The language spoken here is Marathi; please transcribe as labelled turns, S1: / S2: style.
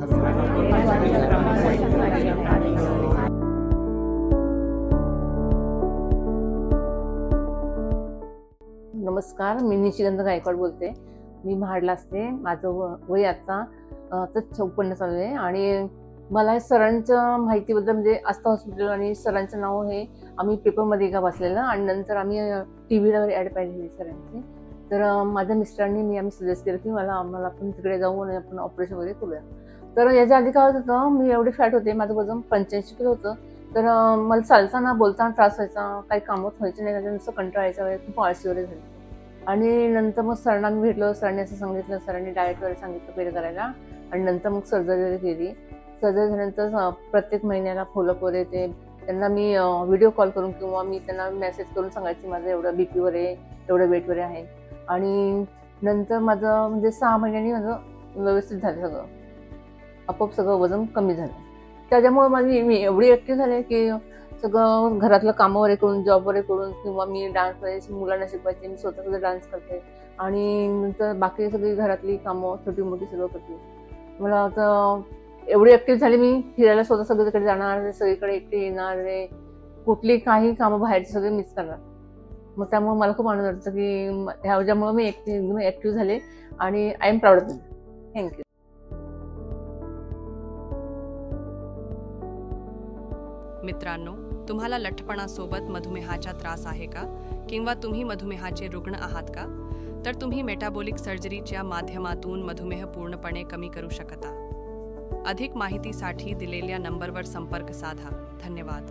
S1: नमस्कार, मी निशिगंध गायकवाड बोलते. मी महाडला असते. माझं वय आता 54 चालू आहे आणि मला सरांच्या माहितीबद्दल म्हणजे आस्था हॉस्पिटल आणि सरांचं नाव हे आम्ही पेपरमध्ये का वाचलेलं आणि नंतर आम्ही टीव्हीला ॲड पाहिली सरांची. तर माझ्या मिस्टरांनी आम्ही सजेस्ट केलं की आम्हाला आपण तिकडे जाऊ आणि आपण ऑपरेशन वगैरे करूया. तर याच्या आधी काय होत होतं, मी एवढे फॅट होते, माझं वजन 85 किलो होतं. तर मला चालताना बोलताना त्रास व्हायचा, काही कामच व्हायचं नाही, नुसतं कंटाळायचा वेळेस खूप आळशी वगैरे झाली. आणि नंतर मग सरांना मी भेटलो. सरांनी असं सांगितलं, सरांनी डाएट वगैरे सांगितलं पहिलं करायला आणि नंतर मग सर्जरी वगैरे केली. सर्जरी झाल्यानंतर प्रत्येक महिन्याला फॉलोअप वगैरे ते त्यांना मी व्हिडिओ कॉल करून किंवा मी त्यांना मेसेज करून सांगायची माझं एवढं बीपीवर आहे, एवढं वेटवर आहे. आणि नंतर माझं म्हणजे 6 महिन्यांनी माझं व्यवस्थित झालं, सगळं आपोआप सगळं वजन कमी झालं. त्याच्यामुळे मी एवढी ॲक्टिव्ह झाले की सगळं घरातलं कामं वगैरे करून, जॉब वगैरे करून किंवा मी डान्स वगैरे मुलांना शिकवायचे, मी स्वतः सुद्धा डान्स करते आणि नंतर बाकी सगळी घरातली कामं छोटी मोठी सगळं करते. मला आता एवढी ॲक्टिव्ह झाली, मी फिरायला स्वतः सगळीकडे जाणार, सगळीकडे एकटी येणार, कुठली काही कामं बाहेरची सगळे मिस करणार. मग त्यामुळे मला खूप आनंद वाटतं की ह्याच्यामुळे मी एकदम ॲक्टिव्ह झाले आणि I am proud of me. Thank you.
S2: मित्रांनो, तुम्हाला लठ्ठपणासोबत मधुमेहाचा त्रास आहे का किंवा तुम्ही मधुमेहाचे रुग्ण आहात का? तर तुम्ही मेटाबॉलिक सर्जरीच्या माध्यमातून मधुमेह पूर्णपणे कमी करू शकता. अधिक माहितीसाठी दिलेल्या नंबरवर संपर्क साधा. धन्यवाद.